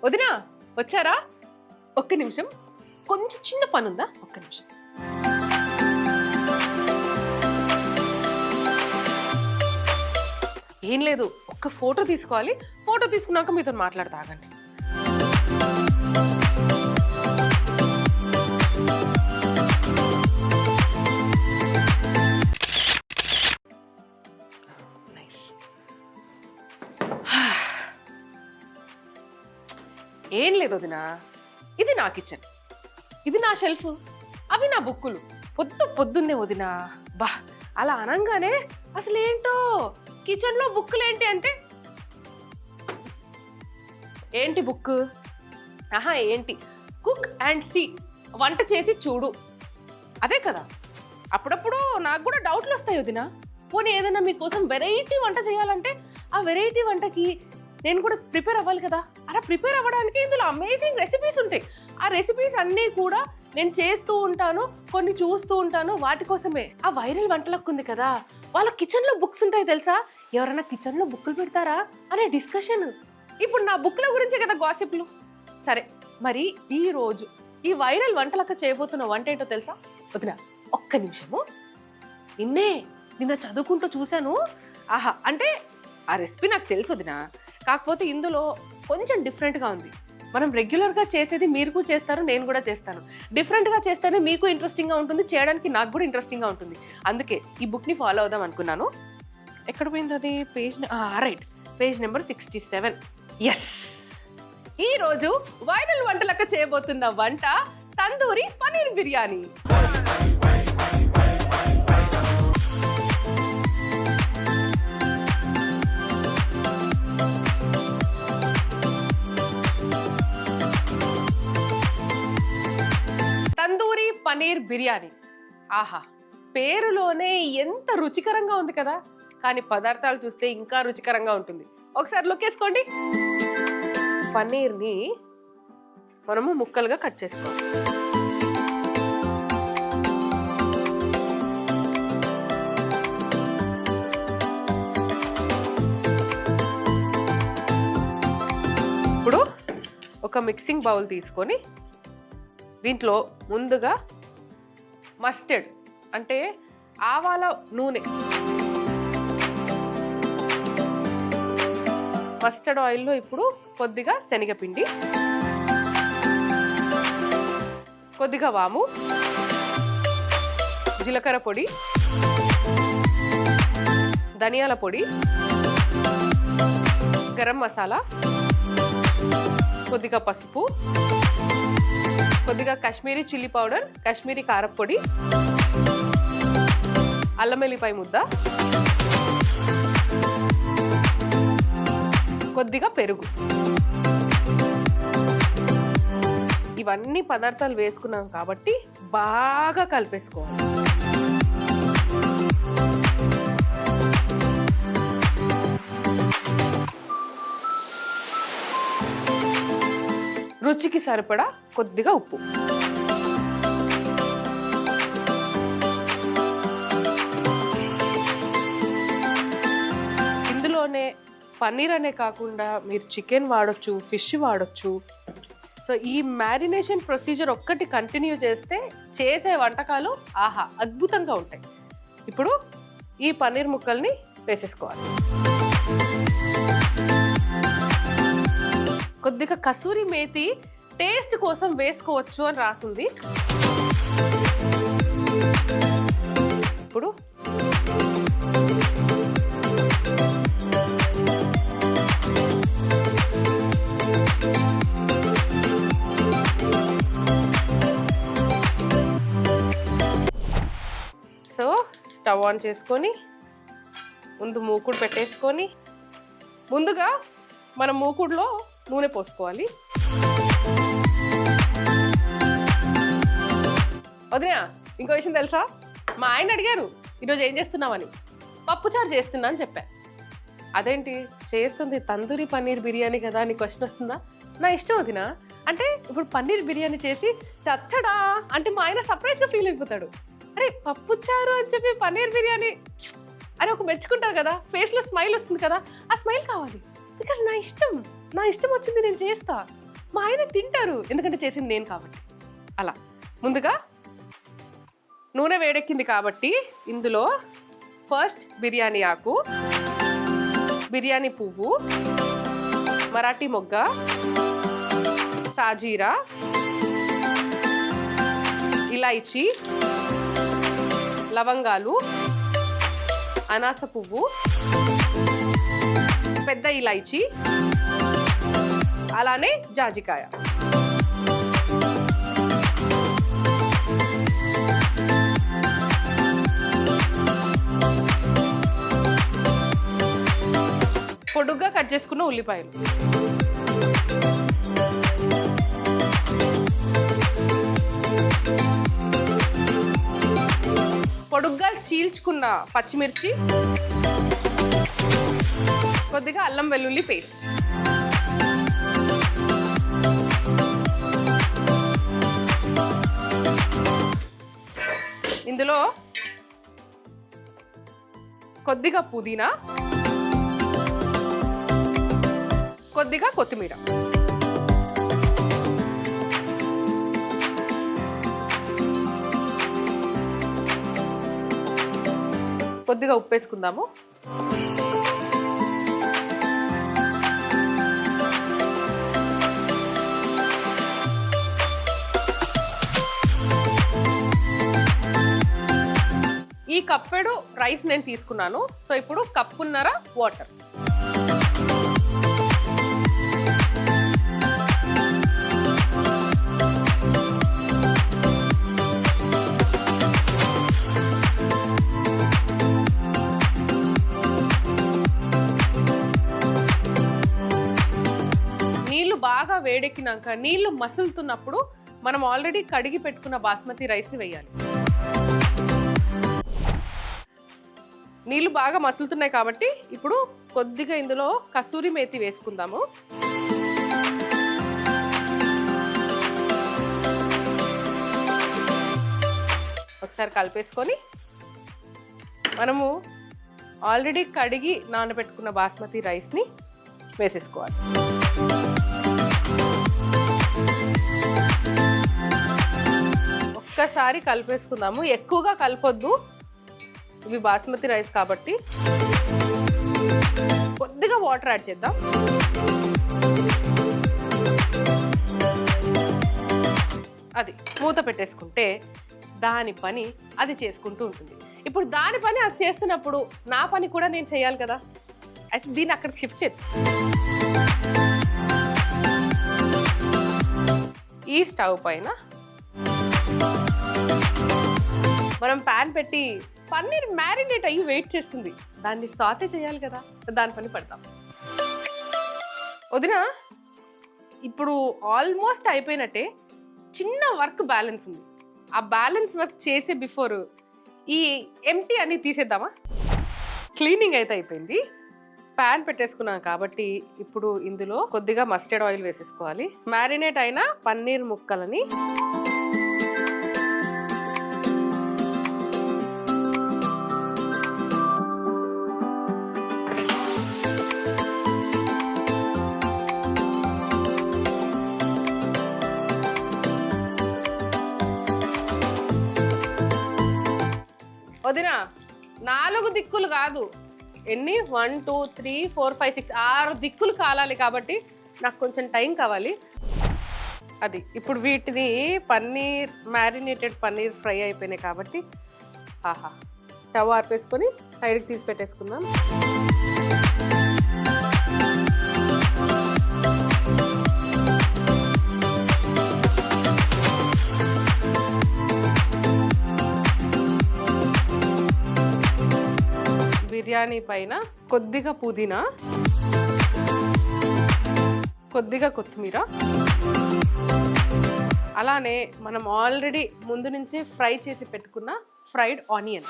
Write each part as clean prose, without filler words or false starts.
వదినా వచ్చారా? ఒక్క నిమిషం, కొంచెం చిన్న పని ఉందా? ఒక్క నిమిషం. ఏం లేదు, ఒక్క ఫోటో తీసుకోవాలి. ఫోటో తీసుకున్నాక మీతో మాట్లాడతా, ఆగండి. ఏం లేదు వదినా, ఇది నా కిచెన్, ఇది నా షెల్ఫ్, అవి నా బుక్కులు. పొద్దున్నే వదినా, బా అలా అనగానే అసలు ఏంటో కిచెన్లో బుక్కులు ఏంటి అంటే, ఏంటి బుక్? ఆహా ఏంటి, కుక్ అండ్ సీ, వంట చేసి చూడు, అదే కదా. అప్పుడప్పుడు నాకు కూడా డౌట్లు వస్తాయి వదినా. పోనీ ఏదైనా మీకోసం వెరైటీ వంట చేయాలంటే ఆ వెరైటీ వంటకి నేను కూడా ప్రిపేర్ అవ్వాలి కదా. అలా ప్రిపేర్ అవ్వడానికి ఇందులో అమేజింగ్ రెసిపీస్ ఉంటాయి. ఆ రెసిపీస్ అన్నీ కూడా నేను చేస్తూ ఉంటాను, కొన్ని చూస్తూ ఉంటాను. వాటి కోసమే ఆ వైరల్ వంటలకు ఉంది కదా, వాళ్ళ కిచెన్లో బుక్స్ ఉంటాయి తెలుసా. ఎవరైనా కిచెన్లో బుక్కులు పెడతారా అనే డిస్కషన్. ఇప్పుడు నా బుక్ల గురించే కదా గాసిప్లు. సరే, మరి ఈ రోజు ఈ వైరల్ వంటలక్క చేయబోతున్న వంట ఏంటో తెలుసా వదినా? ఒక్క నిమిషము. నిన్న చదువుకుంటూ చూశాను. ఆహా, అంటే ఆ రెసిపీ నాకు తెలుసు వదినా, కాకపోతే ఇందులో కొంచెం డిఫరెంట్గా ఉంది. మనం రెగ్యులర్గా చేసేది మీరు కూడా చేస్తారు, నేను కూడా చేస్తాను. డిఫరెంట్గా చేస్తేనే మీకు ఇంట్రెస్టింగ్గా ఉంటుంది, చేయడానికి నాకు కూడా ఇంట్రెస్టింగ్గా ఉంటుంది. అందుకే ఈ బుక్ని ఫాలో అవుదాం అనుకున్నాను. ఎక్కడ పోయింది అది? Right, page number 67. ఎస్, ఈరోజు వైరల్ వంటలక్క చేయబోతున్న వంట తందూరి పనీర్ బిర్యానీ. తందూరి పనీర్ బిర్యానీ, ఆహా, పేరులోనే ఎంత రుచికరంగా ఉంది కదా. కానీ పదార్థాలు చూస్తే ఇంకా రుచికరంగా ఉంటుంది. ఒకసారి లుక్ వేసుకోండి. పన్నీర్ని మనము ముక్కలుగా కట్ చేసుకోవాలి. ఇప్పుడు ఒక మిక్సింగ్ బౌల్ తీసుకొని దీంట్లో ముందుగా మస్టర్డ్ అంటే ఆవాల నూనె, మస్టర్డ్ ఆయిల్లో ఇప్పుడు కొద్దిగా శనగపిండి, కొద్దిగా వాము, జీలకర్ర పొడి, ధనియాల పొడి, గరం మసాలా, కొద్దిగా పసుపు, కొద్దిగా కాశ్మీరీ చిల్లీ పౌడర్, కాశ్మీరీ కారపొడి, అల్లం వెల్లిపాయ ముద్ద, కొద్దిగా పెరుగు. ఇవన్నీ పదార్థాలు వేసుకున్నాం కాబట్టి బాగా కలిపేసుకోవాలి. రుచికి సరిపడా కొద్దిగా ఉప్పు. ఇందులోనే పన్నీర్ అనే కాకుండా మీరు చికెన్ వాడొచ్చు, ఫిష్ వాడొచ్చు. సో ఈ మ్యారినేషన్ ప్రొసీజర్ ఒక్కటి కంటిన్యూ చేస్తే చేసే వంటకాలు ఆహా అద్భుతంగా ఉంటాయి. ఇప్పుడు ఈ పన్నీర్ ముక్కల్ని వేసేసుకోవాలి. కొద్దిగా కసూరి మేతి టేస్ట్ కోసం వేసుకోవచ్చు అని రాసుంది. ఇప్పుడు సో స్టవ్ ఆన్ చేసుకొని ముందు మూకుడు పెట్టేసుకొని, ముందుగా మనం మూకుడులో నూనె పోసుకోవాలి. వదినా, ఇంకో విషయం తెలుసా? మా ఆయన అడిగారు ఈరోజు ఏం చేస్తున్నామని. పప్పుచారు చేస్తున్నా అని చెప్పా. అదేంటి చేస్తుంది తందూరి పన్నీర్ బిర్యానీ కదా అని క్వశ్చన్ వస్తుందా? నా ఇష్టం వదినా. అంటే ఇప్పుడు పన్నీర్ బిర్యానీ చేసి చచ్చడా అంటే మా ఆయన సర్ప్రైజ్గా ఫీల్ అయిపోతాడు. అరే పప్పుచారు అని చెప్పి పన్నీర్ బిర్యానీ అని ఒక మెచ్చుకుంటారు కదా, ఫేస్లో స్మైల్ వస్తుంది కదా, ఆ స్మైల్ కావాలి. బికాజ్ నా ఇష్టం వచ్చింది నేను చేస్తా. మా ఆయన తింటారు, ఎందుకంటే చేసింది నేను కాబట్టి. అలా ముందుగా నూనె వేడెక్కింది కాబట్టి ఇందులో ఫస్ట్ బిర్యానీ ఆకు, బిర్యానీ పువ్వు, మరాఠీ మొగ్గ, సాజీరా, ఇలాయచీ, లవంగాలు, అనాస పువ్వు, పెద్ద ఇలాయచీ, అలానే జాజికాయ. పొడుగ్గా కట్ చేసుకున్న ఉల్లిపాయలు, పొడుగ్గా చీల్చుకున్న పచ్చిమిర్చి, కొద్దిగా అల్లం వెల్లుల్లి పేస్ట్, ఇందులో కొద్దిగా పుదీనా, కొద్దిగా కొత్తిమీర, కొద్దిగా ఉప్పు వేసుకుందాము. ఈ కప్పెడు రైస్ నేను తీసుకున్నాను. సో ఇప్పుడు కప్పున్నర వాటర్. బాగా వేడెక్కినాక నీళ్లు మసులుతున్నప్పుడు మనం ఆల్రెడీ కడిగి పెట్టుకున్న బాస్మతి రైస్ని వేయాలి. నీళ్లు బాగా మసులుతున్నాయి కాబట్టి ఇప్పుడు కొద్దిగా ఇందులో కసూరి మేతి వేసుకుందాము. ఒకసారి కలిపేసుకొని మనము ఆల్రెడీ కడిగి నానబెట్టుకున్న బాస్మతి రైస్ని వేసేసుకోవాలి. ఒక్కసారి కలిపేసుకుందాము. ఎక్కువగా కలపొద్దు, ఇవి బాస్మతి రైస్ కాబట్టి. కొద్దిగా వాటర్ యాడ్ చేద్దాం. అది మూత పెట్టేసుకుంటే దాని పని అది చేసుకుంటూ ఉంటుంది. ఇప్పుడు దాని పని అది చేస్తున్నప్పుడు నా పని కూడా నేను చేయాలి కదా. అయితే దీన్ని అక్కడికి షిఫ్ట్ చేద్దాం. ఈ స్టవ్ పైన మనం ప్యాన్ పెట్టి పన్నీర్ మ్యారినేట్ అయ్యి వెయిట్ చేస్తుంది, దాన్ని సాతే చేయాలి కదా, దాని పని పడతాం. వదినా ఇప్పుడు ఆల్మోస్ట్ అయిపోయినట్టే. చిన్న వర్క్ బ్యాలెన్స్ ఉంది. ఆ బ్యాలెన్స్ వర్క్ చేసే బిఫోర్ ఈ ఎంటీ అన్ని తీసేద్దామా? క్లీనింగ్ అయితే అయిపోయింది. ప్యాన్ పెట్టేసుకున్నాం కాబట్టి ఇప్పుడు ఇందులో కొద్దిగా మస్టర్డ్ ఆయిల్ వేసేసుకోవాలి. మ్యారినేట్ అయిన పన్నీర్ ముక్కలని వదినా 4 దిక్కులు కాదు, ఎన్ని 1 2 3 4 5 6 6 దిక్కులు కాలాలి కాబట్టి నాకు కొంచెం టైం కావాలి. అది ఇప్పుడు వీటిని పన్నీర్ మ్యారినేటెడ్ పన్నీర్ ఫ్రై అయిపోయినాయి కాబట్టి ఆహా, స్టవ్ ఆర్పేసుకొని సైడ్కి తీసి పెట్టేసుకుందాం. బిర్యానీ పైన కొద్దిగా పుదీనా, కొద్దిగా కొత్తిమీర, అలానే మనం ఆల్రెడీ ముందు నుంచే ఫ్రై చేసి పెట్టుకున్న ఫ్రైడ్ ఆనియన్.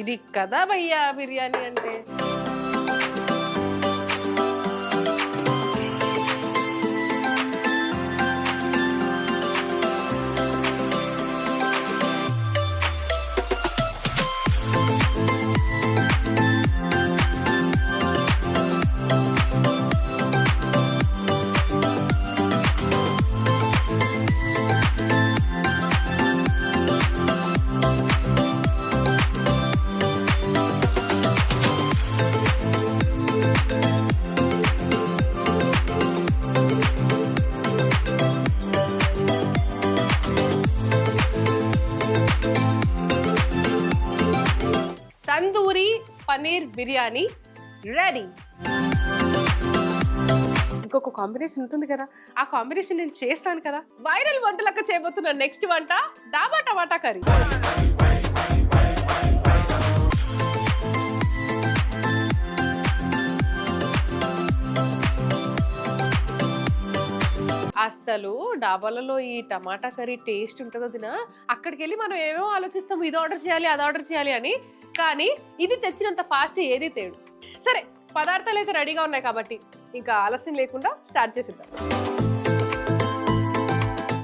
ఇది కదా భయ్యా బిర్యానీ అంటే. బిర్యానీ రెడీ. ఇంకొక కాంబినేషన్ ఉంటుంది కదా, ఆ కాంబినేషన్ నేను చేస్తాను కదా. వైరల్ వంటలక్క చేయబోతున్న నెక్స్ట్ వంట డాబా టమాటా కర్రీ. అస్సలు డాబాలలో ఈ టమాటా కర్రీ టేస్ట్ ఉంటుందో తినా, అక్కడికి వెళ్ళి మనం ఏమేమో ఆలోచిస్తాం, ఇది ఆర్డర్ చేయాలి అది ఆర్డర్ చేయాలి అని. కానీ ఇది తెచ్చినంత ఫాస్ట్ ఏది తేడు. సరే, పదార్థాలు అయితే రెడీగా ఉన్నాయి కాబట్టి ఇంకా ఆలస్యం లేకుండా స్టార్ట్ చేసిద్దాం.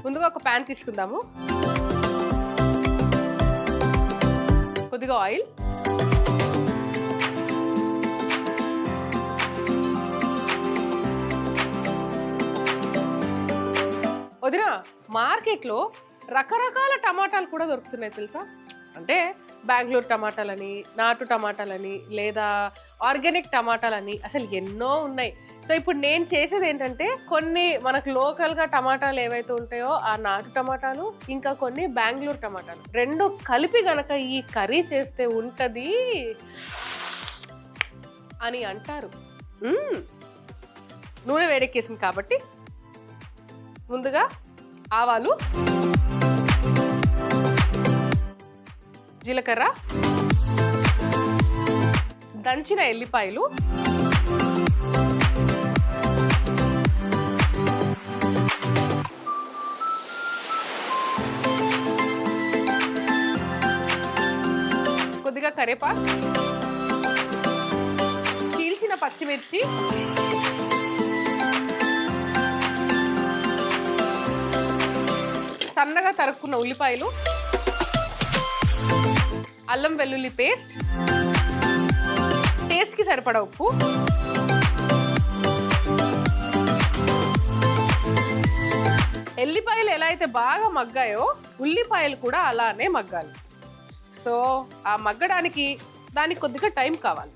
ముందుగా ఒక ప్యాన్ తీసుకుందాము, కొద్దిగా ఆయిల్, వదిన మార్కెట్లో రకరకాల టమాటాలు కూడా దొరుకుతున్నాయి తెలుసా. అంటే బెంగళూరు టమాటాలని, నాటు టమాటాలని, లేదా ఆర్గానిక్ టమాటాలని, అసలు ఎన్నో ఉన్నాయి. సో ఇప్పుడు నేను చేసేది ఏంటంటే, కొన్ని మనకు లోకల్గా టమాటాలు ఏవైతే ఉంటాయో ఆ నాటు టమాటాలు, ఇంకా కొన్ని బెంగళూరు టమాటాలు, రెండు కలిపి గనక ఈ కర్రీ చేస్తే ఉంటుంది అని అంటారు. నూనె వేడెక్కేసింది కాబట్టి ముందుగా ఆవాలు, జీలకర్ర, దంచిన ఎల్లిపాయలు, కొద్దిగా కరివేపాకు, చీల్చిన పచ్చిమిర్చి, సన్నగా తరుక్కున్న ఉల్లిపాయలు, అల్లం వెల్లుల్లి పేస్ట్, టేస్ట్కి సరిపడా ఉప్పు, ఎల్లిపాయలు ఎలా అయితే బాగా మగ్గాయో ఉల్లిపాయలు కూడా అలానే మగ్గాలి. సో ఆ మగ్గడానికి దానికి కొద్దిగా టైం కావాలి.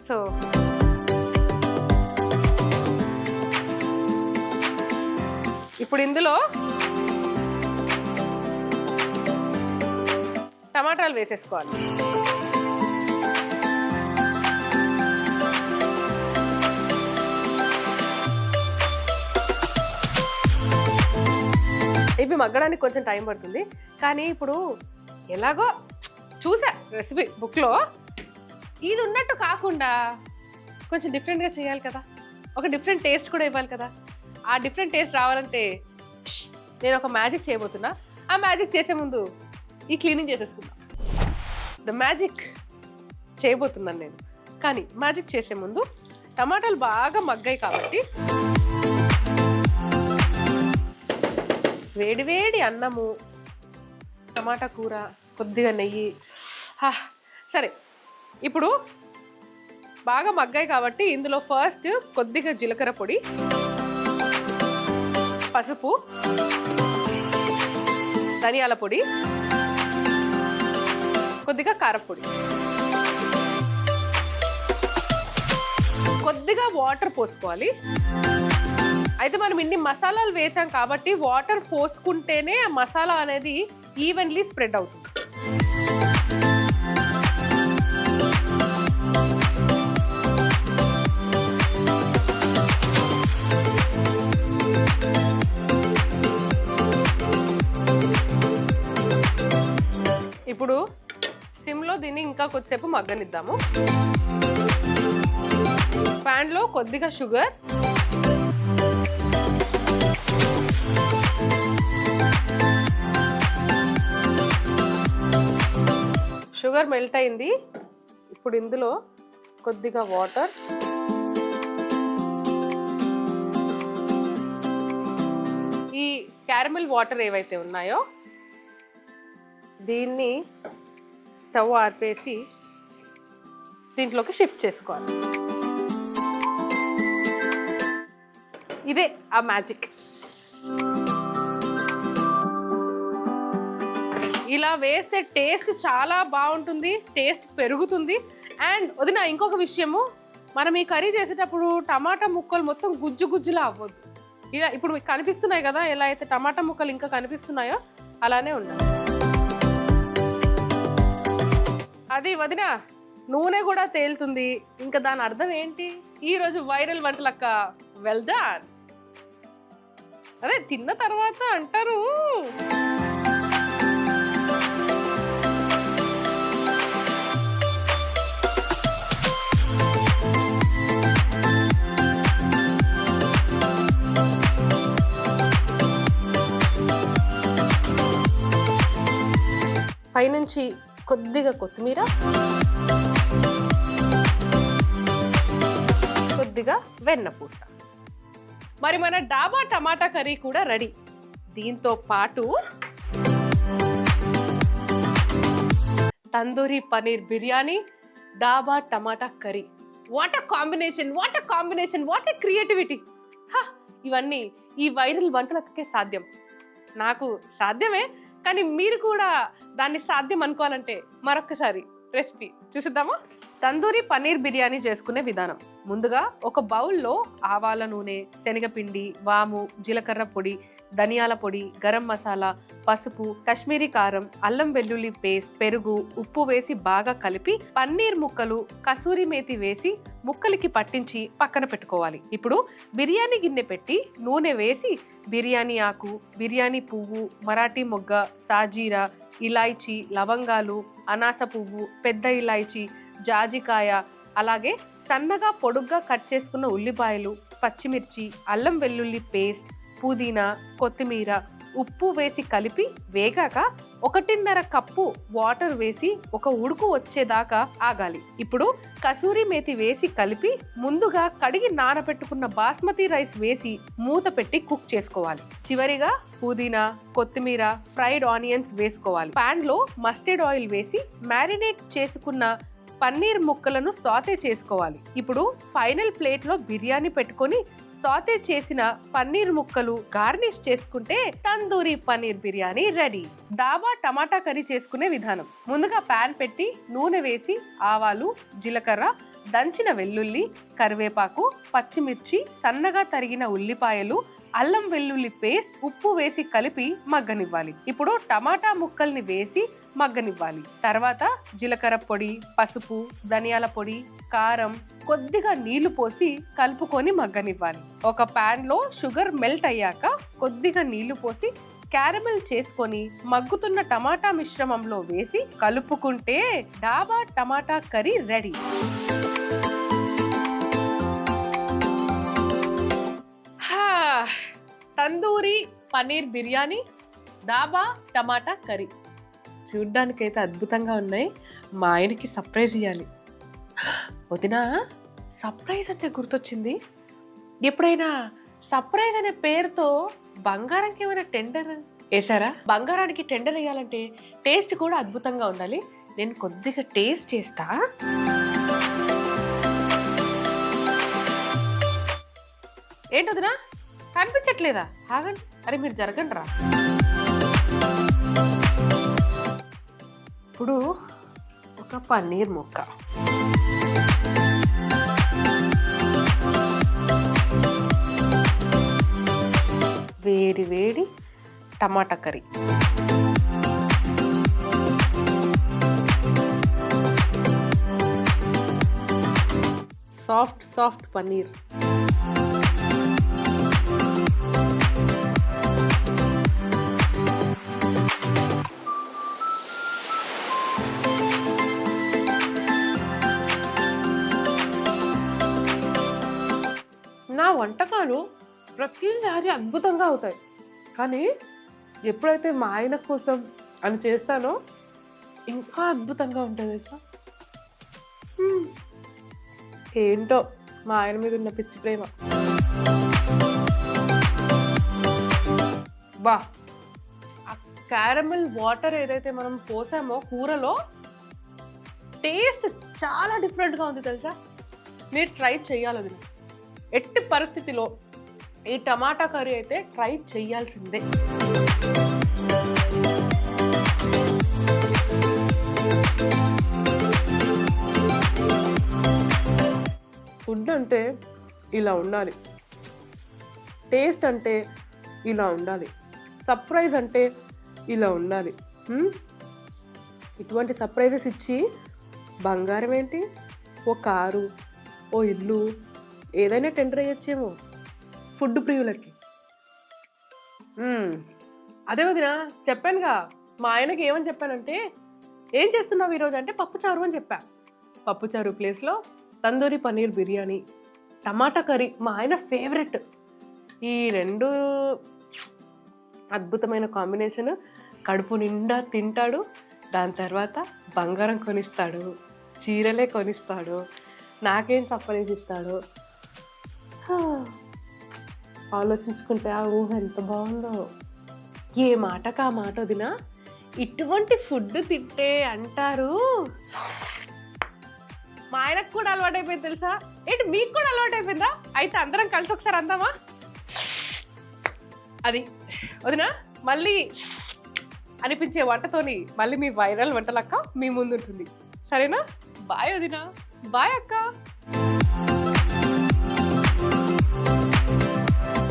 సో ఇప్పుడు ఇందులో టమాటాలు వేసేసుకోవాలి. ఇవి మగ్గడానికి కొంచెం టైం పడుతుంది, కానీ ఇప్పుడు ఎలాగో చూసా రెసిపీ బుక్లో, ఇది ఉన్నట్టు కాకుండా కొంచెం డిఫరెంట్గా చేయాలి కదా, ఒక డిఫరెంట్ టేస్ట్ కూడా ఇవ్వాలి కదా. ఆ డిఫరెంట్ టేస్ట్ రావాలంటే నేను ఒక మ్యాజిక్ చేయబోతున్నా. ఆ మ్యాజిక్ చేసే ముందు ఈ క్లీనింగ్ చేసేసుకుందాం. ద మ్యాజిక్ చేయబోతున్నాను నేను. కానీ మ్యాజిక్ చేసే ముందు టమాటాలు బాగా మగ్గాయి కాబట్టి వేడివేడి అన్నము, టమాటా కూర, కొద్దిగా నెయ్యి. సరే, ఇప్పుడు బాగా మగ్గాయి కాబట్టి ఇందులో ఫస్ట్ కొద్దిగా జీలకర్ర పొడి, పసుపు, ధనియాల పొడి, కొద్దిగా కారపొడి, కొద్దిగా వాటర్ పోసుకోవాలి. అయితే మనం ఇన్ని మసాలాలు వేసాం కాబట్టి వాటర్ పోసుకుంటేనే ఆ మసాలా అనేది ఈవెన్లీ స్ప్రెడ్ అవుతుంది. ఇప్పుడు సిమ్లో దీన్ని ఇంకా కొద్దిసేపు మగ్గనిద్దాము. ప్యాన్లో కొద్దిగా షుగర్, షుగర్ మెల్ట్ అయింది. ఇప్పుడు ఇందులో కొద్దిగా వాటర్, ఈ క్యారమెల్ వాటర్ ఏవైతే ఉన్నాయో దీన్ని స్టవ్ ఆర్పేసి దీంట్లోకి షిఫ్ట్ చేసుకోవాలి. ఇదే ఆ మ్యాజిక్. ఇలా వేస్తే టేస్ట్ చాలా బాగుంటుంది, టేస్ట్ పెరుగుతుంది. అండ్ వదిన ఇంకొక విషయము, మనం ఈ కర్రీ చేసేటప్పుడు టమాటా ముక్కలు మొత్తం గుజ్జు గుజ్జులా అవ్వద్దు. ఇలా ఇప్పుడు మీకు కనిపిస్తున్నాయి కదా, ఎలా అయితే టమాటా ముక్కలు ఇంకా కనిపిస్తున్నాయో అలానే ఉండాలి. అది వదిన నూనె కూడా తేలుతుంది, ఇంకా దాని అర్థం ఏంటి? ఈరోజు వైరల్ వంటలక్క వెల్ డన్. అదే తిన్న తర్వాత అంటారు. పైనుంచి కొద్దిగా కొత్తిమీర, కొద్దిగా వెన్నపూస. మరి మన డాబా టమాటా కర్రీ కూడా రెడీ. దీంతో పాటు tandoori paneer biryani, dhaba tomato curry. What a combination, what a combination, what a creativity. ఇవన్నీ ఈ వైరల్ వంటలకే సాధ్యం. నాకు సాధ్యమే, కానీ మీరు కూడా దాన్ని సాధ్యం అనుకోవాలంటే మరొకసారి రెసిపీ చూసిద్దామా? తందూరి పనీర్ బిర్యానీ చేసుకునే విధానం. ముందుగా ఒక బౌల్లో ఆవాల నూనె, శనగపిండి, వాము, జీలకర్ర పొడి, ధనియాల పొడి, గరం మసాలా, పసుపు, కాశ్మీరీ కారం, అల్లం వెల్లుల్లి పేస్ట్, పెరుగు, ఉప్పు వేసి బాగా కలిపి పన్నీర్ ముక్కలు, కసూరి మేతి వేసి ముక్కలకి పట్టించి పక్కన పెట్టుకోవాలి. ఇప్పుడు బిర్యానీ గిన్నె పెట్టి నూనె వేసి బిర్యానీ ఆకు, బిర్యానీ పువ్వు, మరాఠీ మొగ్గ, సాజీరా, ఇలాయచీ, లవంగాలు, అనాస పువ్వు, పెద్ద ఇలాయచీ, జాజికాయ, అలాగే సన్నగా పొడుగ్గా కట్ చేసుకున్న ఉల్లిపాయలు, పచ్చిమిర్చి, అల్లం వెల్లుల్లి పేస్ట్, పుదీనా, కొత్తిమీర, ఉప్పు వేసి కలిపి వేగాక 1.5 కప్పు వాటర్ వేసి ఒక ఉడుకు వచ్చేదాకా ఆగాలి. ఇప్పుడు కసూరి మేతి వేసి కలిపి ముందుగా కడిగి నానబెట్టుకున్న బాస్మతి రైస్ వేసి మూత పెట్టి కుక్ చేసుకోవాలి. చివరిగా పుదీనా, కొత్తిమీర, ఫ్రైడ్ ఆనియన్స్ వేసుకోవాలి. పాన్ లో మస్టర్డ్ ఆయిల్ వేసి మ్యారినేట్ చేసుకున్న పన్నీర్ ముక్కలను సాతే చేసుకోవాలి. ఇప్పుడు ఫైనల్ ప్లేట్ లో బిర్యానీ పెట్టుకొని సాతే చేసిన పన్నీర్ ముక్కలు గార్నిష్ చేసుకుంటే తందూరి పన్నీర్ బిర్యానీ రెడీ. డాబా టమాటా కర్రీ చేసుకునే విధానం. ముందుగా పాన్ పెట్టి నూనె వేసి ఆవాలు, జీలకర్ర, దంచిన వెల్లుల్లి, కరివేపాకు, పచ్చిమిర్చి, సన్నగా తరిగిన ఉల్లిపాయలు, అల్లం వెల్లుల్లి పేస్ట్, ఉప్పు వేసి కలిపి మగ్గనివ్వాలి. ఇప్పుడు టమాటా ముక్కల్ని వేసి మగ్గనివ్వాలి. తర్వాత జీలకర్ర పొడి, పసుపు, ధనియాల పొడి, కారం, కొద్దిగా నీళ్లు పోసి కలుపుకొని మగ్గనివ్వాలి. ఒక పాన్ లో షుగర్ మెల్ట్ అయ్యాక కొద్దిగా నీళ్లు పోసి క్యారమెల్ చేసుకొని మగ్గుతున్న టమాటా మిశ్రమంలో వేసి కలుపుకుంటే డాబా tomato curry ready. Tandoori paneer biryani, dhaba tomato curry చూడ్డానికైతే అద్భుతంగా ఉన్నాయి. మా ఆయనకి సర్ప్రైజ్ ఇవ్వాలి. వదినా, సర్ప్రైజ్ అంటే గుర్తొచ్చింది. ఎప్పుడైనా సర్ప్రైజ్ అనే పేరుతో బంగారంకి ఏమైనా టెండర్ వేసారా? బంగారానికి టెండర్ వేయాలంటే టేస్ట్ కూడా అద్భుతంగా ఉండాలి. నేను కొద్దిగా టేస్ట్ చేస్తా. ఏంటి వదినా, కనిపించట్లేదా? ఆగండి, అరే మీరు జరగండి రా. ఇప్పుడు ఒక పన్నీర్ ముక్క, వేడి వేడి టమాటా కర్రీ, సాఫ్ట్ సాఫ్ట్ పన్నీర్, నా వంటకాలు ప్రతిసారి అద్భుతంగా అవుతాయి. కానీ ఎప్పుడైతే మా ఆయన కోసం అని చేస్తానో ఇంకా అద్భుతంగా ఉంటుంది సార్. ఏంటో మా ఆయన మీద ఉన్న పిచ్చి ప్రేమ. బా, ఆ క్యారమెల్ వాటర్ ఏదైతే మనం పోసామో కూరలో, టేస్ట్ చాలా డిఫరెంట్గా ఉంది తెలుసా. మీరు ట్రై చేయాలి. అది ఎట్టి పరిస్థితిలో ఈ టమాటా కర్రీ అయితే ట్రై చేయాల్సిందే. ఫుడ్ అంటే ఇలా ఉండాలి. టేస్ట్ అంటే ఇలా ఉండాలి, సర్ప్రైజ్ అంటే ఇలా ఉండాలి. ఇటువంటి సర్ప్రైజెస్ ఇచ్చి బంగారం ఏంటి, ఓ కారు, ఓ ఇల్లు ఏదైనా టెండర్ అయ్యొచ్చేమో ఫుడ్ ప్రియులకి. అదే వదినా చెప్పానుగా, మా ఆయనకి ఏమని చెప్పానంటే, ఏం చేస్తున్నావు ఈరోజు అంటే పప్పుచారు అని చెప్పా. పప్పుచారు ప్లేస్లో తందూరి పన్నీర్ బిర్యానీ, టమాటా కర్రీ మా ఆయన ఫేవరెట్. ఈ రెండు అద్భుతమైన కాంబినేషన్. కడుపు నిండా తింటాడు, దాని తర్వాత బంగారం కొనిస్తాడు, చీరలే కొనిస్తాడు, నాకేం సర్ప్రైజ్ ఇస్తాడు. ఆలోచించుకుంటే ఆ ఊహ ఎంత బాగుందో. ఏ మాటకు ఆ మాట వదినా, ఇటువంటి ఫుడ్ తింటే అంటారు. మా ఆయనకు కూడా అలవాటు అయిపోయింది తెలుసా. ఏంటి మీకు కూడా అలవాటు అయిపోయిందా? అయితే అందరం కలిసి ఒకసారి అందామా? అది వదినా మళ్ళీ అనిపించే వంటతోని మళ్ళీ మీ వైరల్ వంటలక్క మీ ముందు ఉంటుంది. సరేనా? బాయ్ వదినా, బాయ్ అక్క.